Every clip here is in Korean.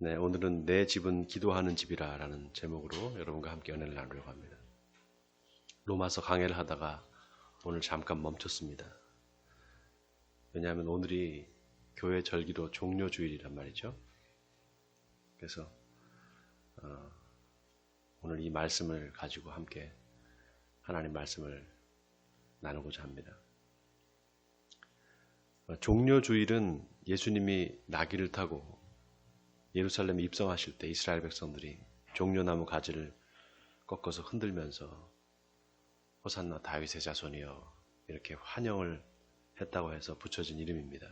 네, 오늘은 내 집은 기도하는 집이라 라는 제목으로 여러분과 함께 은혜를 나누려고 합니다. 로마서 강해를 하다가 오늘 잠깐 멈췄습니다. 왜냐하면 오늘이 교회 절기로 종료주일이란 말이죠. 그래서 오늘 이 말씀을 가지고 함께 하나님 말씀을 나누고자 합니다. 종료주일은 예수님이 나귀를 타고 예루살렘에 입성하실 때 이스라엘 백성들이 종려나무 가지를 꺾어서 흔들면서 호산나 다윗의 자손이여 이렇게 환영을 했다고 해서 붙여진 이름입니다.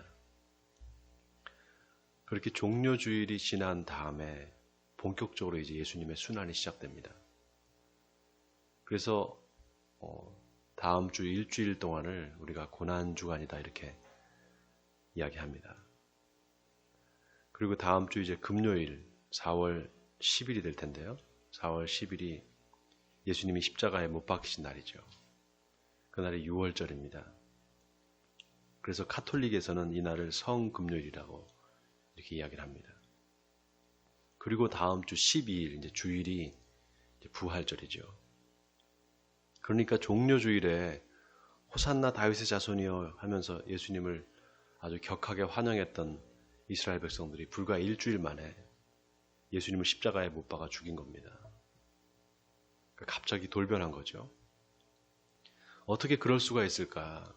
그렇게 종료주일이 지난 다음에 본격적으로 이제 예수님의 순환이 시작됩니다. 그래서 다음 주 일주일 동안을 우리가 고난주간이다 이렇게 이야기합니다. 그리고 다음 주 이제 금요일 4월 10일이 될 텐데요. 4월 10일이 예수님이 십자가에 못 박히신 날이죠. 그날이 6월절입니다. 그래서 카톨릭에서는 이 날을 성금요일이라고 이렇게 이야기를 합니다. 그리고 다음 주 12일 이제 주일이 이제 부활절이죠. 그러니까 종료주일에 호산나 다윗의 자손이여 하면서 예수님을 아주 격하게 환영했던 이스라엘 백성들이 불과 일주일 만에 예수님을 십자가에 못 박아 죽인 겁니다. 갑자기 돌변한 거죠. 어떻게 그럴 수가 있을까?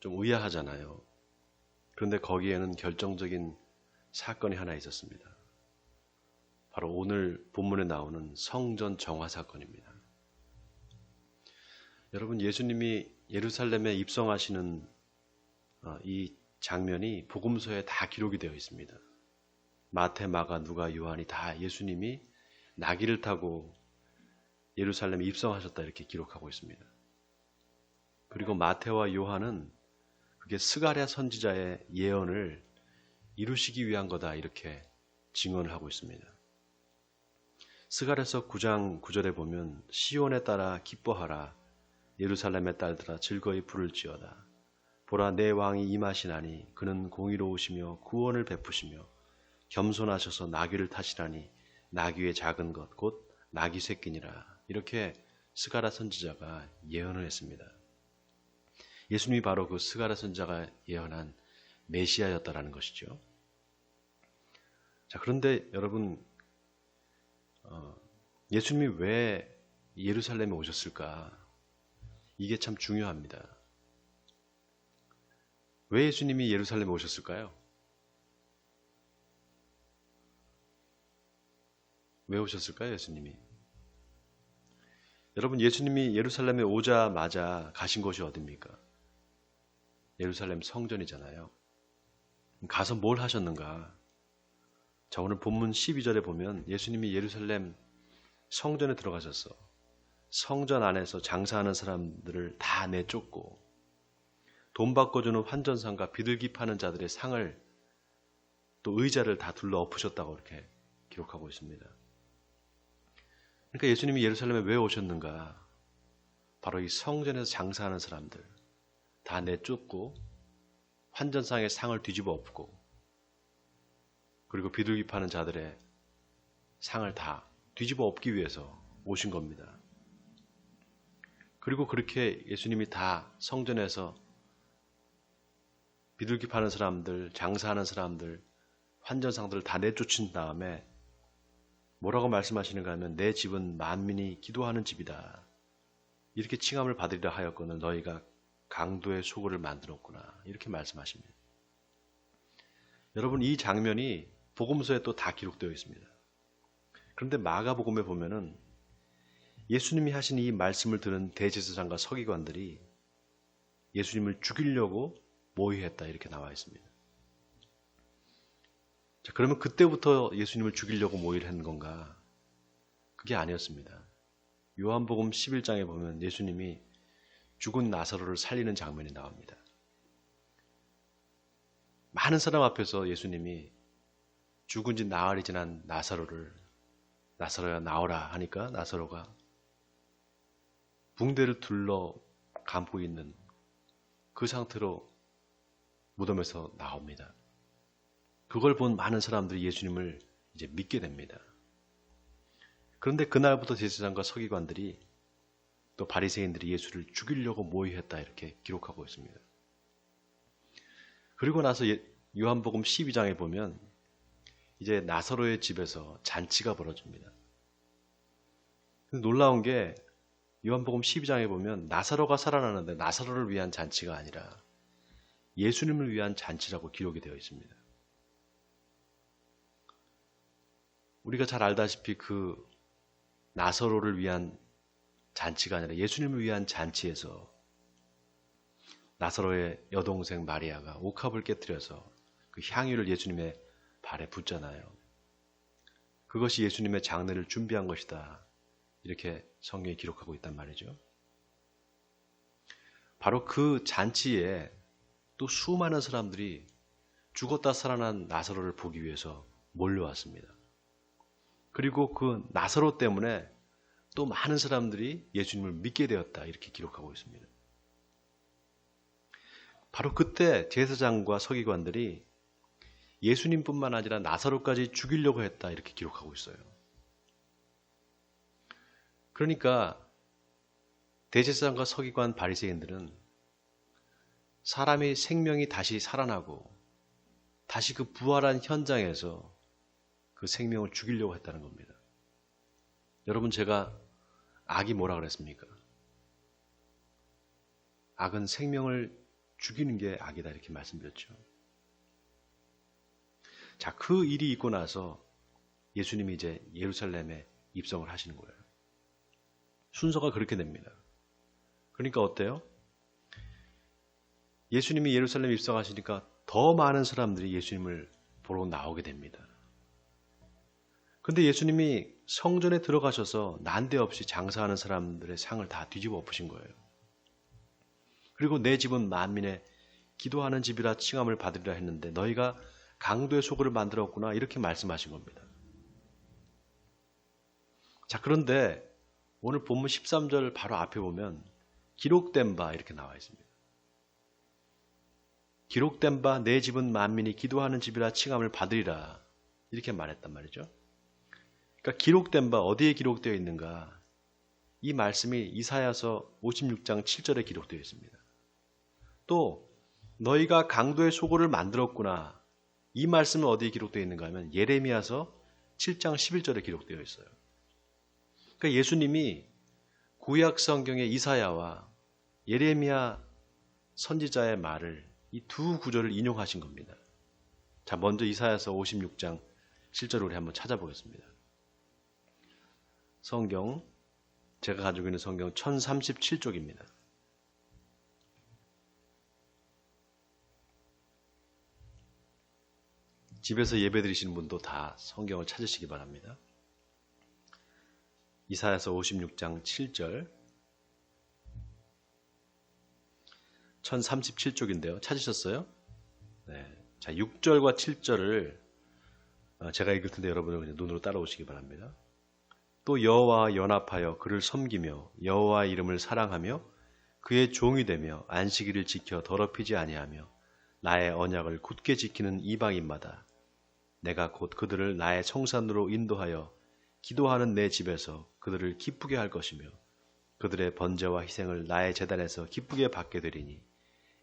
좀 의아하잖아요. 그런데 거기에는 결정적인 사건이 하나 있었습니다. 바로 오늘 본문에 나오는 성전 정화 사건입니다. 여러분, 예수님이 예루살렘에 입성하시는 이 장면이 복음서에 다 기록이 되어 있습니다. 마태, 마가, 누가, 요한이 다 예수님이 나귀를 타고 예루살렘에 입성하셨다 이렇게 기록하고 있습니다. 그리고 마태와 요한은 그게 스가랴 선지자의 예언을 이루시기 위한 거다 이렇게 증언을 하고 있습니다. 스가랴서 9장 9절에 보면 시온에 따라 기뻐하라 예루살렘의 딸들아 즐거이 부를지어다 보라 내 왕이 임하시나니 그는 공의로우시며 구원을 베푸시며 겸손하셔서 나귀를 타시나니 나귀의 작은 것 곧 나귀 새끼니라 이렇게 스가랴 선지자가 예언을 했습니다. 예수님이 바로 그 스가랴 선지자가 예언한 메시아였다라는 것이죠. 자, 그런데 여러분 예수님이 왜 예루살렘에 오셨을까? 이게 참 중요합니다. 왜 예수님이 예루살렘에 오셨을까요? 왜 오셨을까요, 예수님이? 여러분, 예수님이 예루살렘에 오자마자 가신 곳이 어디입니까? 예루살렘 성전이잖아요. 가서 뭘 하셨는가? 자, 오늘 본문 12절에 보면 예수님이 예루살렘 성전에 들어가셔서 성전 안에서 장사하는 사람들을 다 내쫓고 돈 바꿔주는 환전상과 비둘기 파는 자들의 상을 또 의자를 다 둘러 엎으셨다고 이렇게 기록하고 있습니다. 그러니까 예수님이 예루살렘에 왜 오셨는가? 바로 이 성전에서 장사하는 사람들 다 내쫓고 환전상의 상을 뒤집어 엎고 그리고 비둘기 파는 자들의 상을 다 뒤집어 엎기 위해서 오신 겁니다. 그리고 그렇게 예수님이 다 성전에서 비둘기 파는 사람들, 장사하는 사람들, 환전상들을 다 내쫓은 다음에 뭐라고 말씀하시는가 하면 내 집은 만민이 기도하는 집이다. 이렇게 칭함을 받으리라 하였거늘 너희가 강도의 소굴을 만들었구나. 이렇게 말씀하십니다. 여러분 이 장면이 복음서에 또 다 기록되어 있습니다. 그런데 마가복음에 보면은 예수님이 하신 이 말씀을 들은 대제사장과 서기관들이 예수님을 죽이려고 모의했다 이렇게 나와 있습니다. 자, 그러면 그때부터 예수님을 죽이려고 모의를 한 건가? 그게 아니었습니다. 요한복음 11장에 보면 예수님이 죽은 나사로를 살리는 장면이 나옵니다. 많은 사람 앞에서 예수님이 죽은 지 나흘이 지난 나사로야 나오라 하니까 나사로가 붕대를 둘러 감고 있는 그 상태로 무덤에서 나옵니다. 그걸 본 많은 사람들이 예수님을 이제 믿게 됩니다. 그런데 그날부터 제사장과 서기관들이 또 바리새인들이 예수를 죽이려고 모의했다 이렇게 기록하고 있습니다. 그리고 나서 요한복음 12장에 보면 이제 나사로의 집에서 잔치가 벌어집니다. 놀라운 게 요한복음 12장에 보면 나사로가 살아나는데 나사로를 위한 잔치가 아니라 예수님을 위한 잔치라고 기록이 되어 있습니다. 우리가 잘 알다시피 그 나사로를 위한 잔치가 아니라 예수님을 위한 잔치에서 나사로의 여동생 마리아가 옥합을 깨뜨려서 그 향유를 예수님의 발에 붓잖아요. 그것이 예수님의 장례를 준비한 것이다. 이렇게 성경이 기록하고 있단 말이죠. 바로 그 잔치에 또 수많은 사람들이 죽었다 살아난 나사로를 보기 위해서 몰려왔습니다. 그리고 그 나사로 때문에 또 많은 사람들이 예수님을 믿게 되었다. 이렇게 기록하고 있습니다. 바로 그때 제사장과 서기관들이 예수님뿐만 아니라 나사로까지 죽이려고 했다. 이렇게 기록하고 있어요. 그러니까 대제사장과 서기관 바리새인들은 사람의 생명이 다시 살아나고 다시 그 부활한 현장에서 그 생명을 죽이려고 했다는 겁니다. 여러분, 제가 악이 뭐라 그랬습니까? 악은 생명을 죽이는 게 악이다 이렇게 말씀드렸죠. 자, 그 일이 있고 나서 예수님이 이제 예루살렘에 입성을 하시는 거예요. 순서가 그렇게 됩니다. 그러니까 어때요? 예수님이 예루살렘에 입성하시니까 더 많은 사람들이 예수님을 보러 나오게 됩니다. 근데 예수님이 성전에 들어가셔서 난데없이 장사하는 사람들의 상을 다 뒤집어 엎으신 거예요. 그리고 내 집은 만민의 기도하는 집이라 칭함을 받으리라 했는데 너희가 강도의 소굴을 만들었구나 이렇게 말씀하신 겁니다. 자, 그런데 오늘 본문 13절 바로 앞에 보면 기록된 바 이렇게 나와 있습니다. 기록된 바 내 집은 만민이 기도하는 집이라 칭함을 받으리라 이렇게 말했단 말이죠. 그러니까 기록된 바 어디에 기록되어 있는가? 이 말씀이 이사야서 56장 7절에 기록되어 있습니다. 또 너희가 강도의 소굴을 만들었구나. 이 말씀은 어디에 기록되어 있는가 하면 예레미야서 7장 11절에 기록되어 있어요. 그러니까 예수님이 구약 성경의 이사야와 예레미야 선지자의 말을 이 두 구절을 인용하신 겁니다. 자, 먼저 이사야서 56장 7절을 우리 한번 찾아보겠습니다. 성경, 제가 가지고 있는 성경 1037쪽입니다. 집에서 예배 드리시는 분도 다 성경을 찾으시기 바랍니다. 이사야서 56장 7절 1037쪽인데요. 찾으셨어요? 네. 자, 6절과 7절을 제가 읽을 텐데 여러분은 그냥 눈으로 따라오시기 바랍니다. 또 여호와와 연합하여 그를 섬기며 여호와의 이름을 사랑하며 그의 종이 되며 안식일을 지켜 더럽히지 아니하며 나의 언약을 굳게 지키는 이방인마다 내가 곧 그들을 나의 성산으로 인도하여 기도하는 내 집에서 그들을 기쁘게 할 것이며 그들의 번제와 희생을 나의 제단에서 기쁘게 받게 되리니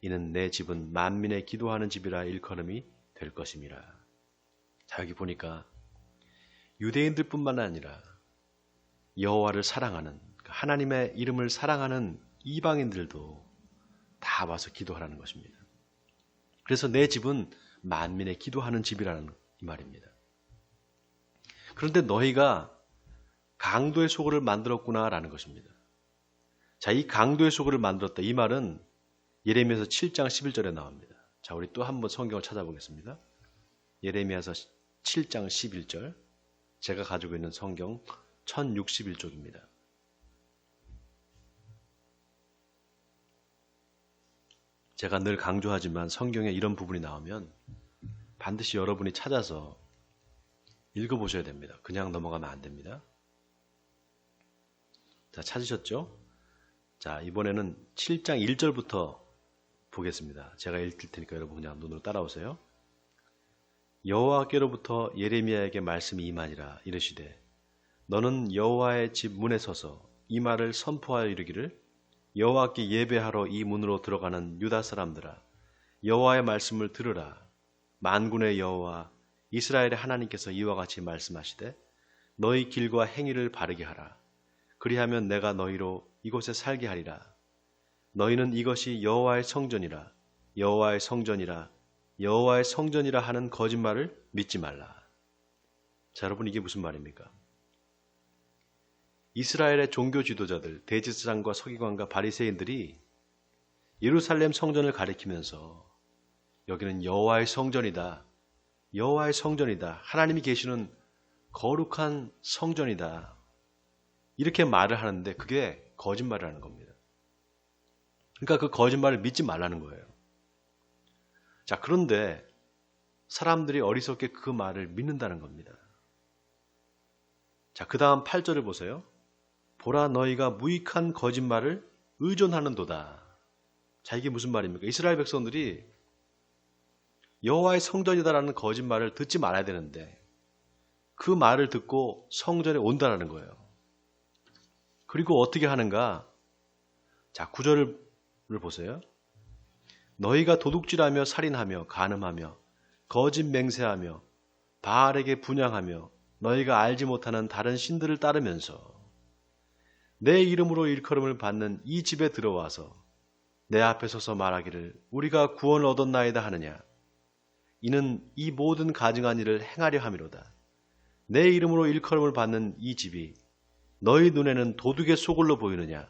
이는 내 집은 만민의 기도하는 집이라 일컬음이 될 것임이라. 자, 여기 보니까 유대인들뿐만 아니라 여호와를 사랑하는, 하나님의 이름을 사랑하는 이방인들도 다 와서 기도하라는 것입니다. 그래서 내 집은 만민의 기도하는 집이라는 이 말입니다. 그런데 너희가 강도의 소굴을 만들었구나라는 것입니다. 자, 이 강도의 소굴을 만들었다. 이 말은 예레미야서 7장 11절에 나옵니다. 자, 우리 또 한번 성경을 찾아보겠습니다. 예레미야서 7장 11절. 제가 가지고 있는 성경 1061쪽입니다. 제가 늘 강조하지만 성경에 이런 부분이 나오면 반드시 여러분이 찾아서 읽어보셔야 됩니다. 그냥 넘어가면 안 됩니다. 자, 찾으셨죠? 자, 이번에는 7장 1절부터 보겠습니다. 제가 읽을 테니까 여러분 그냥 눈으로 따라오세요. 여호와께로부터 예레미야에게 말씀이 임하니라 이르시되 너는 여호와의 집 문에 서서 이 말을 선포하여 이르기를 여호와께 예배하러 이 문으로 들어가는 유다 사람들아 여호와의 말씀을 들으라. 만군의 여호와 이스라엘의 하나님께서 이와 같이 말씀하시되 너희 길과 행위를 바르게 하라. 그리하면 내가 너희로 이곳에 살게 하리라. 너희는 이것이 여호와의 성전이라 여호와의 성전이라 여호와의 성전이라 하는 거짓말을 믿지 말라. 자, 여러분, 이게 무슨 말입니까? 이스라엘의 종교 지도자들, 대제사장과 서기관과 바리새인들이 예루살렘 성전을 가리키면서 여기는 여호와의 성전이다. 여호와의 성전이다. 하나님이 계시는 거룩한 성전이다. 이렇게 말을 하는데 그게 거짓말이라는 겁니다. 그러니까 그 거짓말을 믿지 말라는 거예요. 자, 그런데 사람들이 어리석게 그 말을 믿는다는 겁니다. 자, 그 다음 8절을 보세요. 보라, 너희가 무익한 거짓말을 의존하는도다. 자, 이게 무슨 말입니까? 이스라엘 백성들이 여호와의 성전이다라는 거짓말을 듣지 말아야 되는데 그 말을 듣고 성전에 온다라는 거예요. 그리고 어떻게 하는가? 자, 9절을 보세요. 너희가 도둑질하며 살인하며 간음하며 거짓 맹세하며 바알에게 분향하며 너희가 알지 못하는 다른 신들을 따르면서 내 이름으로 일컬음을 받는 이 집에 들어와서 내 앞에 서서 말하기를 우리가 구원을 얻었나이다 하느냐. 이는 이 모든 가증한 일을 행하려 함이로다. 내 이름으로 일컬음을 받는 이 집이 너희 눈에는 도둑의 소굴로 보이느냐.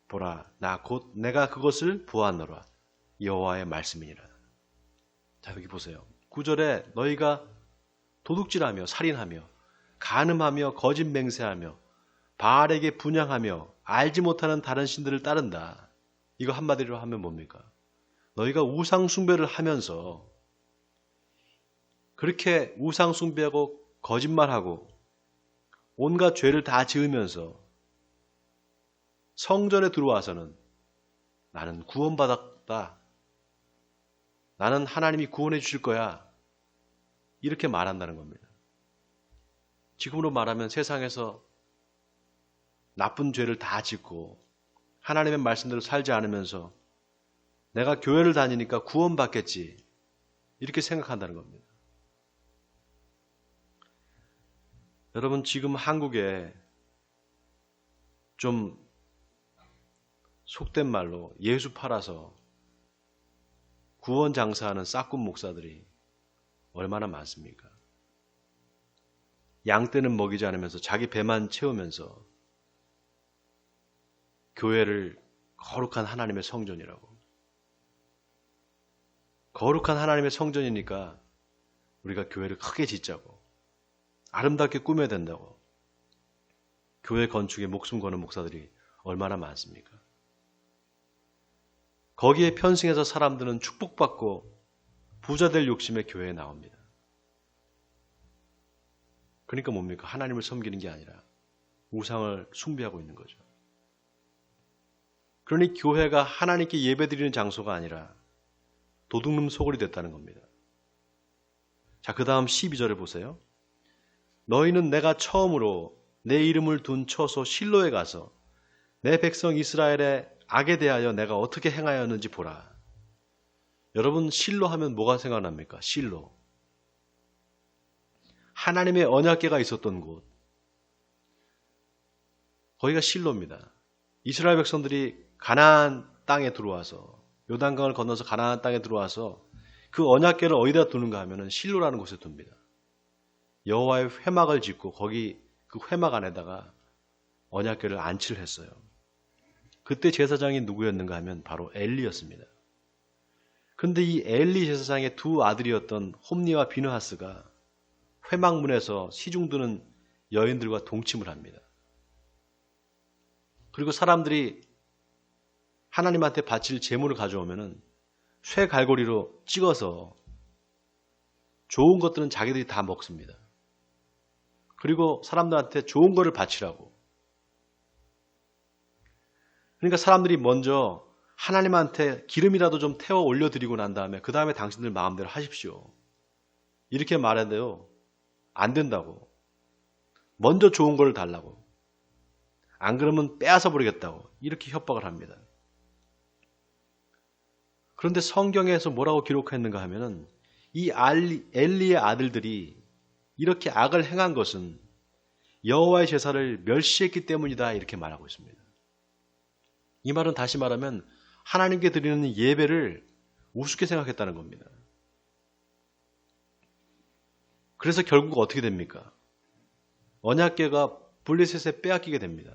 보라, 나 곧 내가 그것을 보았노라. 여호와의 말씀이니라. 자, 여기 보세요. 9절에 너희가 도둑질하며 살인하며 간음하며 거짓 맹세하며 바알에게 분향하며 알지 못하는 다른 신들을 따른다. 이거 한마디로 하면 뭡니까? 너희가 우상 숭배를 하면서 그렇게 우상 숭배하고 거짓말하고 온갖 죄를 다 지으면서 성전에 들어와서는 나는 구원받았다. 나는 하나님이 구원해 주실 거야. 이렇게 말한다는 겁니다. 지금으로 말하면 세상에서 나쁜 죄를 다 짓고 하나님의 말씀대로 살지 않으면서 내가 교회를 다니니까 구원받겠지. 이렇게 생각한다는 겁니다. 여러분, 지금 한국에 좀 속된 말로 예수 팔아서 구원 장사하는 싹군 목사들이 얼마나 많습니까? 양떼는 먹이지 않으면서 자기 배만 채우면서 교회를 거룩한 하나님의 성전이라고. 거룩한 하나님의 성전이니까 우리가 교회를 크게 짓자고 아름답게 꾸며야 된다고 교회 건축에 목숨 거는 목사들이 얼마나 많습니까? 거기에 편승해서 사람들은 축복받고 부자 될 욕심에 교회에 나옵니다. 그러니까 뭡니까? 하나님을 섬기는 게 아니라 우상을 숭배하고 있는 거죠. 그러니 교회가 하나님께 예배드리는 장소가 아니라 도둑놈 소굴이 됐다는 겁니다. 자, 그 다음 12절을 보세요. 너희는 내가 처음으로 내 이름을 둔 처소 실로에 가서 내 백성 이스라엘의 악에 대하여 내가 어떻게 행하였는지 보라. 여러분, 실로 하면 뭐가 생각납니까? 실로. 하나님의 언약궤가 있었던 곳. 거기가 실로입니다. 이스라엘 백성들이 가나안 땅에 들어와서 요단강을 건너서 가나안 땅에 들어와서 그 언약궤를 어디다 두는가 하면은 실로라는 곳에 둡니다. 여호와의 회막을 짓고 거기 그 회막 안에다가 언약궤를 안치를 했어요. 그때 제사장이 누구였는가 하면 바로 엘리였습니다. 그런데 이 엘리 제사장의 두 아들이었던 홈니와 비느하스가 회막문에서 시중 드는 여인들과 동침을 합니다. 그리고 사람들이 하나님한테 바칠 제물을 가져오면은 쇠 갈고리로 찍어서 좋은 것들은 자기들이 다 먹습니다. 그리고 사람들한테 좋은 거를 바치라고. 그러니까 사람들이 먼저 하나님한테 기름이라도 좀 태워 올려드리고 난 다음에 그 다음에 당신들 마음대로 하십시오. 이렇게 말해도요, 안 된다고. 먼저 좋은 걸 달라고. 안 그러면 빼앗아 버리겠다고. 이렇게 협박을 합니다. 그런데 성경에서 뭐라고 기록했는가 하면은 이 엘리의 아들들이 이렇게 악을 행한 것은 여호와의 제사를 멸시했기 때문이다 이렇게 말하고 있습니다. 이 말은 다시 말하면 하나님께 드리는 예배를 우습게 생각했다는 겁니다. 그래서 결국 어떻게 됩니까? 언약궤가 블레셋에 빼앗기게 됩니다.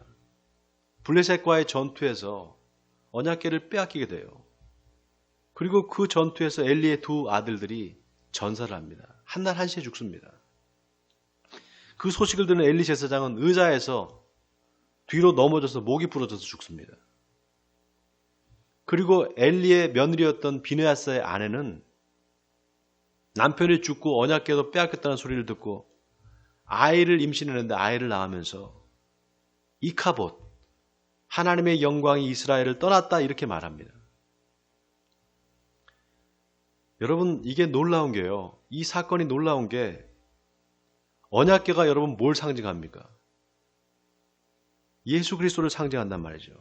블레셋과의 전투에서 언약궤를 빼앗기게 돼요. 그리고 그 전투에서 엘리의 두 아들들이 전사를 합니다. 한날 한시에 죽습니다. 그 소식을 듣는 엘리 제사장은 의자에서 뒤로 넘어져서 목이 부러져서 죽습니다. 그리고 엘리의 며느리였던 비느하스의 아내는 남편이 죽고 언약궤도 빼앗겼다는 소리를 듣고 아이를 임신했는데 아이를 낳으면서 이카봇, 하나님의 영광이 이스라엘을 떠났다 이렇게 말합니다. 여러분, 이게 놀라운 게요. 이 사건이 놀라운 게 언약궤가 여러분 뭘 상징합니까? 예수 그리스도를 상징한단 말이죠.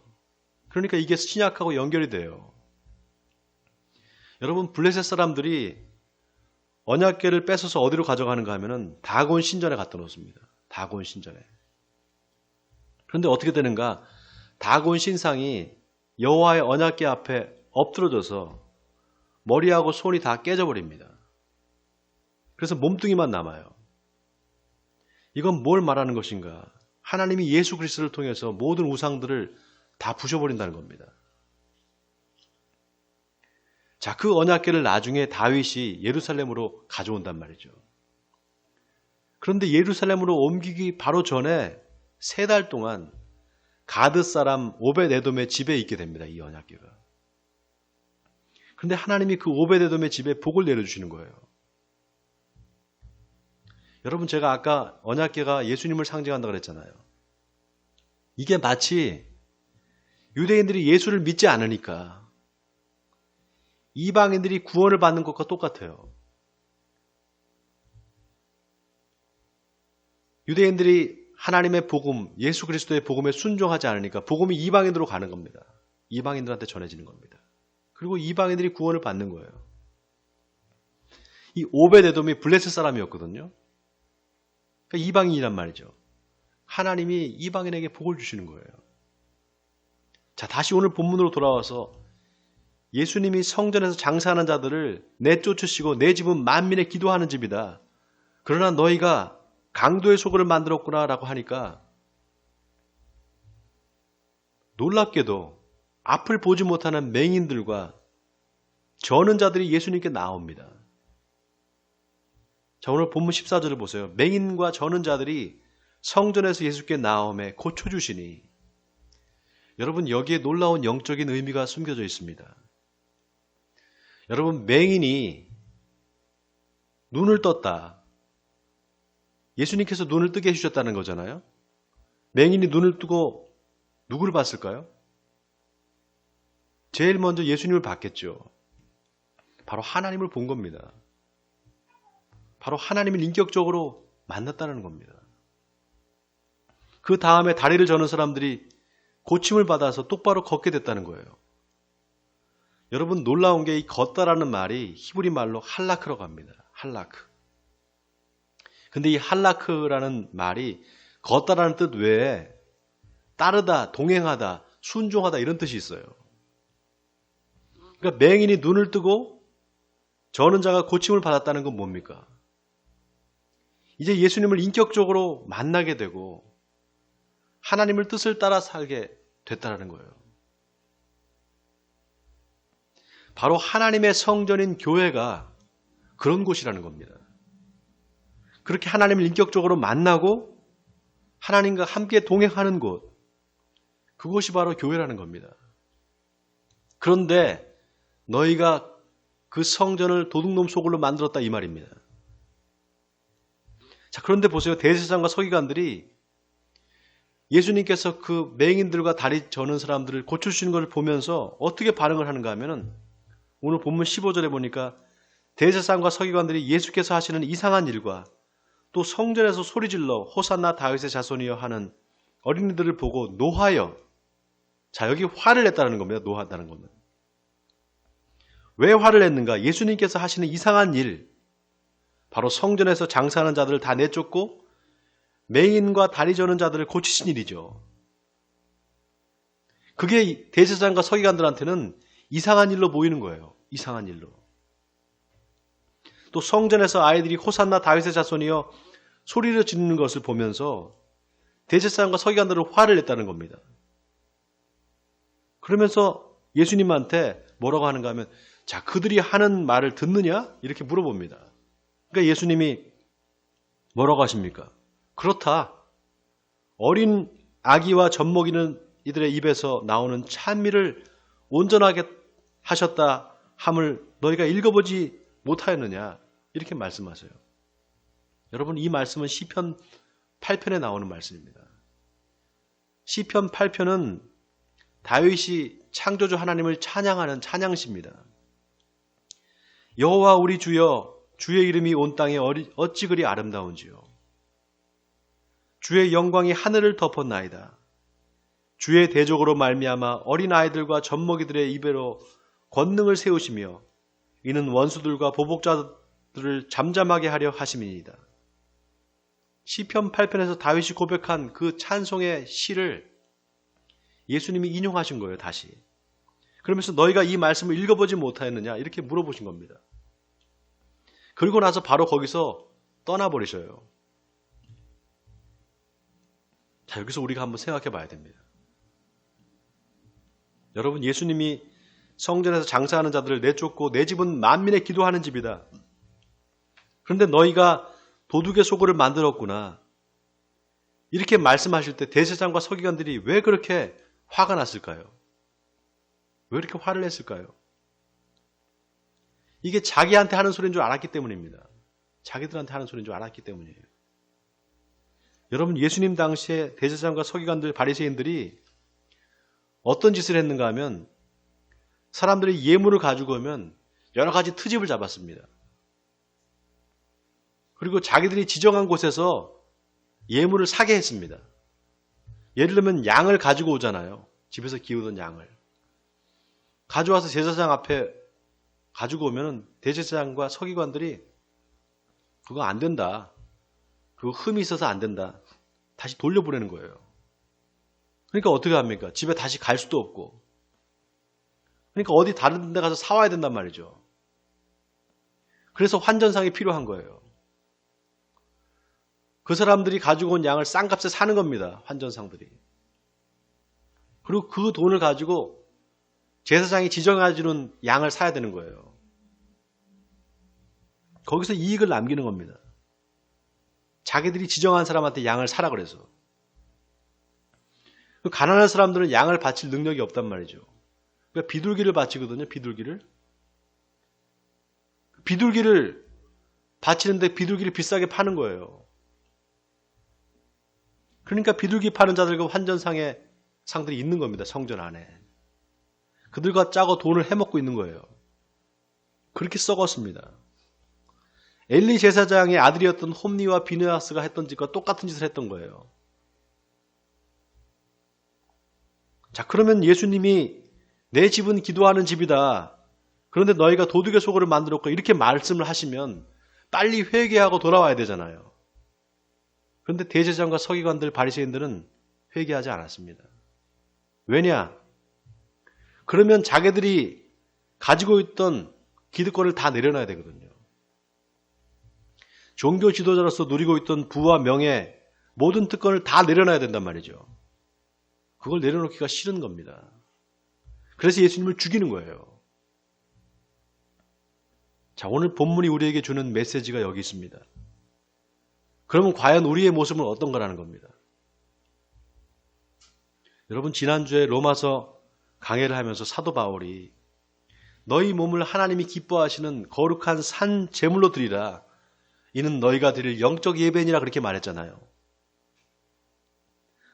그러니까 이게 신약하고 연결이 돼요. 여러분, 블레셋 사람들이 언약궤를 뺏어서 어디로 가져가는가 하면은 다곤 신전에 갖다 놓습니다. 다곤 신전에. 그런데 어떻게 되는가? 다곤 신상이 여호와의 언약궤 앞에 엎드러져서 머리하고 손이 다 깨져버립니다. 그래서 몸뚱이만 남아요. 이건 뭘 말하는 것인가? 하나님이 예수 그리스도를 통해서 모든 우상들을 다 부셔버린다는 겁니다. 자, 그 언약궤를 나중에 다윗이 예루살렘으로 가져온단 말이죠. 그런데 예루살렘으로 옮기기 바로 전에 3달 동안 가드 사람 오벳에돔의 집에 있게 됩니다. 이 언약궤가. 그런데 하나님이 그 오벳에돔의 집에 복을 내려주시는 거예요. 여러분, 제가 아까 언약궤가 예수님을 상징한다고 그랬잖아요. 이게 마치 유대인들이 예수를 믿지 않으니까 이방인들이 구원을 받는 것과 똑같아요. 유대인들이 하나님의 복음, 예수 그리스도의 복음에 순종하지 않으니까 복음이 이방인으로 가는 겁니다. 이방인들한테 전해지는 겁니다. 그리고 이방인들이 구원을 받는 거예요. 이 오벳에돔이 블레셋 사람이었거든요. 그러니까 이방인이란 말이죠. 하나님이 이방인에게 복을 주시는 거예요. 자, 다시 오늘 본문으로 돌아와서 예수님이 성전에서 장사하는 자들을 내쫓으시고 내 집은 만민의 기도하는 집이다. 그러나 너희가 강도의 소굴을 만들었구나 라고 하니까 놀랍게도 앞을 보지 못하는 맹인들과 저는 자들이 예수님께 나옵니다. 자, 오늘 본문 14절을 보세요. 맹인과 저는 자들이 성전에서 예수께 나오매 고쳐주시니. 여러분, 여기에 놀라운 영적인 의미가 숨겨져 있습니다. 여러분, 맹인이 눈을 떴다. 예수님께서 눈을 뜨게 해주셨다는 거잖아요. 맹인이 눈을 뜨고 누구를 봤을까요? 제일 먼저 예수님을 봤겠죠. 바로 하나님을 본 겁니다. 바로 하나님을 인격적으로 만났다는 겁니다. 그 다음에 다리를 저는 사람들이 고침을 받아서 똑바로 걷게 됐다는 거예요. 여러분, 놀라운 게 이 걷다라는 말이 히브리 말로 할라크라고 합니다. 할라크. 근데 이 할라크라는 말이 걷다라는 뜻 외에 따르다, 동행하다, 순종하다 이런 뜻이 있어요. 그러니까 맹인이 눈을 뜨고 저는 자가 고침을 받았다는 건 뭡니까? 이제 예수님을 인격적으로 만나게 되고 하나님을 뜻을 따라 살게 됐다는 거예요. 바로 하나님의 성전인 교회가 그런 곳이라는 겁니다. 그렇게 하나님을 인격적으로 만나고 하나님과 함께 동행하는 곳, 그곳이 바로 교회라는 겁니다. 그런데 너희가 그 성전을 도둑놈 소굴로 만들었다 이 말입니다. 자, 그런데 보세요. 대제사장과 서기관들이 예수님께서 그 맹인들과 다리 저는 사람들을 고쳐주시는 것을 보면서 어떻게 반응을 하는가 하면은 오늘 본문 15절에 보니까 대제사장과 서기관들이 예수께서 하시는 이상한 일과 또 성전에서 소리질러 호산나 다윗의 자손이여 하는 어린이들을 보고 노하여, 자, 여기 화를 냈다는 겁니다. 노하다는 겁니다. 왜 화를 냈는가? 예수님께서 하시는 이상한 일, 바로 성전에서 장사하는 자들을 다 내쫓고 맹인과 다리 저는 자들을 고치신 일이죠. 그게 대제사장과 서기관들한테는 이상한 일로 보이는 거예요. 이상한 일로. 또 성전에서 아이들이 호산나 다윗의 자손이여 소리를 지르는 것을 보면서 대제사장과 서기관들은 화를 냈다는 겁니다. 그러면서 예수님한테 뭐라고 하는가 하면, 자, 그들이 하는 말을 듣느냐? 이렇게 물어봅니다. 그러니까 예수님이 뭐라고 하십니까? 그렇다. 어린 아기와 젖먹이는 이들의 입에서 나오는 찬미를 온전하게 하셨다 함을 너희가 읽어보지 못하였느냐? 이렇게 말씀하세요. 여러분, 이 말씀은 시편 8편에 나오는 말씀입니다. 시편 8편은 다윗이 창조주 하나님을 찬양하는 찬양시입니다. 여호와 우리 주여, 주의 이름이 온 땅에 어찌 그리 아름다운지요. 주의 영광이 하늘을 덮었나이다. 주의 대적으로 말미암아 어린 아이들과 젖먹이들의 입에로 권능을 세우시며 이는 원수들과 보복자들을 잠잠하게 하려 하심이니이다. 시편 8편에서 다윗이 고백한 그 찬송의 시를 예수님이 인용하신 거예요, 다시. 그러면서 너희가 이 말씀을 읽어보지 못하였느냐? 이렇게 물어보신 겁니다. 그리고 나서 바로 거기서 떠나버리셔요. 자, 여기서 우리가 한번 생각해 봐야 됩니다. 여러분, 예수님이 성전에서 장사하는 자들을 내쫓고 내 집은 만민의 기도하는 집이다. 그런데 너희가 도둑의 소굴을 만들었구나. 이렇게 말씀하실 때 대제사장과 서기관들이 왜 그렇게 화가 났을까요? 왜 이렇게 화를 냈을까요? 이게 자기한테 하는 소리인 줄 알았기 때문입니다. 자기들한테 하는 소리인 줄 알았기 때문이에요. 여러분, 예수님 당시에 대제사장과 서기관들, 바리새인들이 어떤 짓을 했는가 하면 사람들이 예물을 가지고 오면 여러 가지 트집을 잡았습니다. 그리고 자기들이 지정한 곳에서 예물을 사게 했습니다. 예를 들면 양을 가지고 오잖아요. 집에서 기우던 양을. 가져와서 제사장 앞에 가지고 오면 대제사장과 서기관들이 그거 안 된다. 그거 흠이 있어서 안 된다. 다시 돌려보내는 거예요. 그러니까 어떻게 합니까? 집에 다시 갈 수도 없고. 그러니까 어디 다른 데 가서 사와야 된단 말이죠. 그래서 환전상이 필요한 거예요. 그 사람들이 가지고 온 양을 싼 값에 사는 겁니다. 환전상들이. 그리고 그 돈을 가지고 제사장이 지정해주는 양을 사야 되는 거예요. 거기서 이익을 남기는 겁니다. 자기들이 지정한 사람한테 양을 사라 그래서. 가난한 사람들은 양을 바칠 능력이 없단 말이죠. 그러니까 비둘기를 바치거든요. 비둘기를. 비둘기를 바치는데 비둘기를 비싸게 파는 거예요. 그러니까 비둘기 파는 자들과 환전상에 상들이 있는 겁니다. 성전 안에. 그들과 짜고 돈을 해먹고 있는 거예요. 그렇게 썩었습니다. 엘리 제사장의 아들이었던 홈니와 비느하스가 했던 짓과 똑같은 짓을 했던 거예요. 자, 그러면 예수님이 내 집은 기도하는 집이다. 그런데 너희가 도둑의 소굴을 만들었고 이렇게 말씀을 하시면 빨리 회개하고 돌아와야 되잖아요. 그런데 대제사장과 서기관들, 바리새인들은 회개하지 않았습니다. 왜냐? 그러면 자기들이 가지고 있던 기득권을 다 내려놔야 되거든요. 종교 지도자로서 누리고 있던 부와 명예, 모든 특권을 다 내려놔야 된단 말이죠. 그걸 내려놓기가 싫은 겁니다. 그래서 예수님을 죽이는 거예요. 자, 오늘 본문이 우리에게 주는 메시지가 여기 있습니다. 그러면 과연 우리의 모습은 어떤 거라는 겁니다. 여러분, 지난주에 로마서 강해를 하면서 사도 바울이 너희 몸을 하나님이 기뻐하시는 거룩한 산 제물로 드리라. 이는 너희가 드릴 영적 예배니라 그렇게 말했잖아요.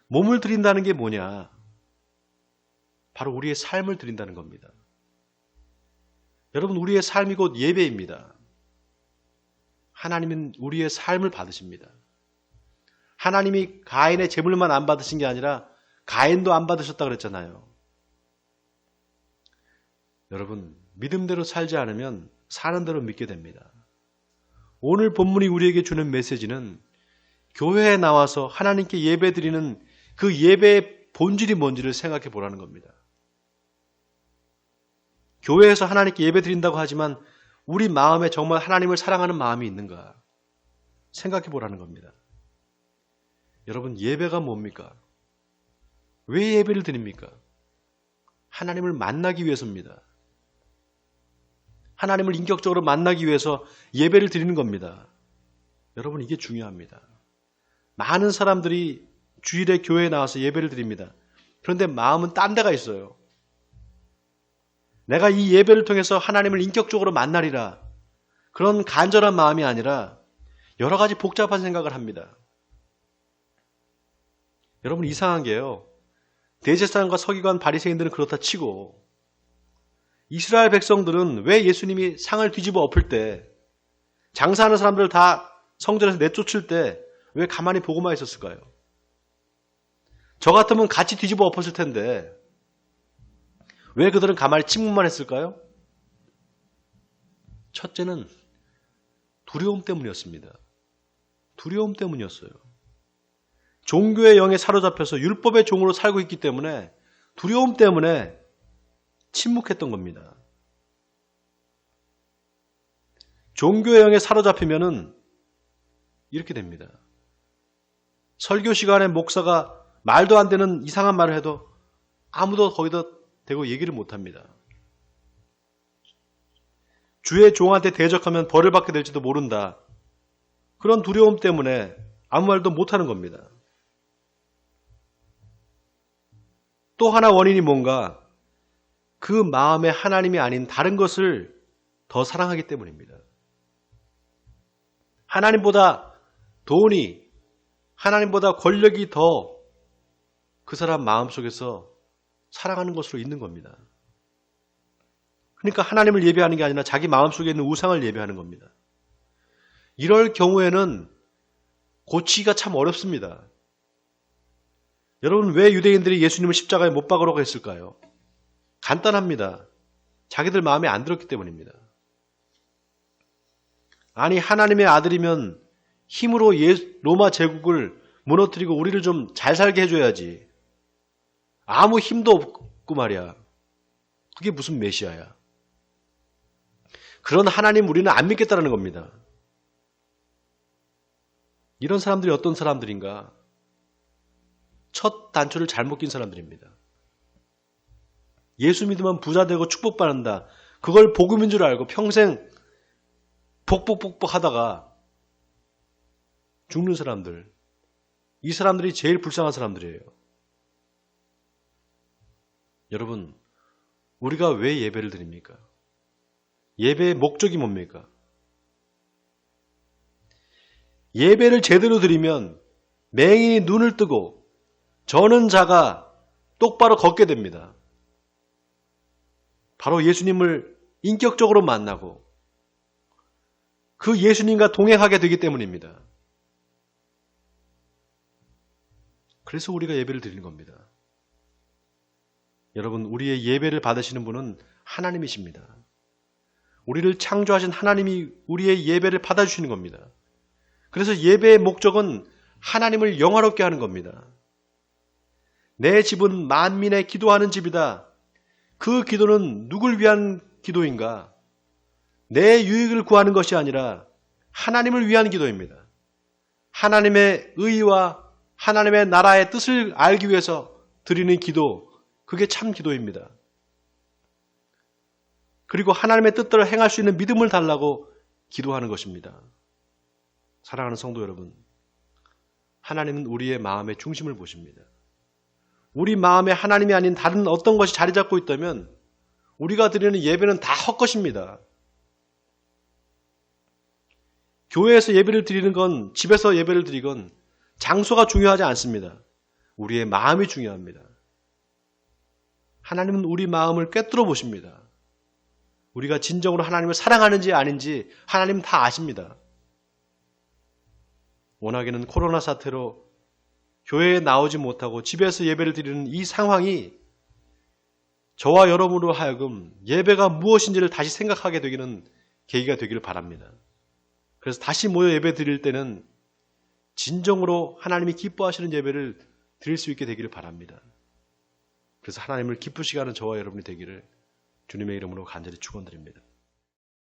몸을 드린다는 게 뭐냐? 바로 우리의 삶을 드린다는 겁니다. 여러분, 우리의 삶이 곧 예배입니다. 하나님은 우리의 삶을 받으십니다. 하나님이 가인의 제물만 안 받으신 게 아니라 가인도 안 받으셨다 그랬잖아요. 여러분, 믿음대로 살지 않으면 사는 대로 믿게 됩니다. 오늘 본문이 우리에게 주는 메시지는 교회에 나와서 하나님께 예배드리는 그 예배의 본질이 뭔지를 생각해 보라는 겁니다. 교회에서 하나님께 예배드린다고 하지만 우리 마음에 정말 하나님을 사랑하는 마음이 있는가 생각해 보라는 겁니다. 여러분, 예배가 뭡니까? 왜 예배를 드립니까? 하나님을 만나기 위해서입니다. 하나님을 인격적으로 만나기 위해서 예배를 드리는 겁니다. 여러분, 이게 중요합니다. 많은 사람들이 주일에 교회에 나와서 예배를 드립니다. 그런데 마음은 딴 데가 있어요. 내가 이 예배를 통해서 하나님을 인격적으로 만나리라. 그런 간절한 마음이 아니라 여러 가지 복잡한 생각을 합니다. 여러분, 이상한 게요. 대제사장과 서기관 바리새인들은 그렇다 치고 이스라엘 백성들은 왜 예수님이 상을 뒤집어 엎을 때, 장사하는 사람들을 다 성전에서 내쫓을 때 왜 가만히 보고만 있었을까요? 저 같으면 같이 뒤집어 엎었을 텐데 왜 그들은 가만히 침묵만 했을까요? 첫째는 두려움 때문이었습니다. 두려움 때문이었어요. 종교의 영에 사로잡혀서 율법의 종으로 살고 있기 때문에 두려움 때문에 침묵했던 겁니다. 종교의 영에 사로잡히면은 이렇게 됩니다. 설교 시간에 목사가 말도 안 되는 이상한 말을 해도 아무도 거기다 대고 얘기를 못합니다. 주의 종한테 대적하면 벌을 받게 될지도 모른다. 그런 두려움 때문에 아무 말도 못하는 겁니다. 또 하나 원인이 뭔가, 그 마음에 하나님이 아닌 다른 것을 더 사랑하기 때문입니다. 하나님보다 돈이, 하나님보다 권력이 더 그 사람 마음속에서 사랑하는 것으로 있는 겁니다. 그러니까 하나님을 예배하는 게 아니라 자기 마음속에 있는 우상을 예배하는 겁니다. 이럴 경우에는 고치기가 참 어렵습니다. 여러분, 왜 유대인들이 예수님을 십자가에 못 박으라고 했을까요? 간단합니다. 자기들 마음에 안 들었기 때문입니다. 아니, 하나님의 아들이면 힘으로 로마 제국을 무너뜨리고 우리를 좀 잘 살게 해줘야지. 아무 힘도 없고 말이야. 그게 무슨 메시아야. 그런 하나님 우리는 안 믿겠다는 겁니다. 이런 사람들이 어떤 사람들인가? 첫 단추를 잘못 낀 사람들입니다. 예수 믿으면 부자 되고 축복받는다. 그걸 복음인 줄 알고 평생 복복복복 하다가 죽는 사람들. 이 사람들이 제일 불쌍한 사람들이에요. 여러분, 우리가 왜 예배를 드립니까? 예배의 목적이 뭡니까? 예배를 제대로 드리면 맹인이 눈을 뜨고 저는 자가 똑바로 걷게 됩니다. 바로 예수님을 인격적으로 만나고 그 예수님과 동행하게 되기 때문입니다. 그래서 우리가 예배를 드리는 겁니다. 여러분, 우리의 예배를 받으시는 분은 하나님이십니다. 우리를 창조하신 하나님이 우리의 예배를 받아주시는 겁니다. 그래서 예배의 목적은 하나님을 영화롭게 하는 겁니다. 내 집은 만민의 기도하는 집이다. 그 기도는 누굴 위한 기도인가? 내 유익을 구하는 것이 아니라 하나님을 위한 기도입니다. 하나님의 의와 하나님의 나라의 뜻을 알기 위해서 드리는 기도, 그게 참 기도입니다. 그리고 하나님의 뜻대로 행할 수 있는 믿음을 달라고 기도하는 것입니다. 사랑하는 성도 여러분, 하나님은 우리의 마음의 중심을 보십니다. 우리 마음에 하나님이 아닌 다른 어떤 것이 자리 잡고 있다면 우리가 드리는 예배는 다 헛것입니다. 교회에서 예배를 드리는 건, 집에서 예배를 드리건 장소가 중요하지 않습니다. 우리의 마음이 중요합니다. 하나님은 우리 마음을 꿰뚫어 보십니다. 우리가 진정으로 하나님을 사랑하는지 아닌지 하나님은 다 아십니다. 워낙에는 코로나 사태로 교회에 나오지 못하고 집에서 예배를 드리는 이 상황이 저와 여러분으로 하여금 예배가 무엇인지를 다시 생각하게 되기는 계기가 되기를 바랍니다. 그래서 다시 모여 예배 드릴 때는 진정으로 하나님이 기뻐하시는 예배를 드릴 수 있게 되기를 바랍니다. 그래서 하나님을 기쁘시게 하는 저와 여러분이 되기를 주님의 이름으로 간절히 축원드립니다.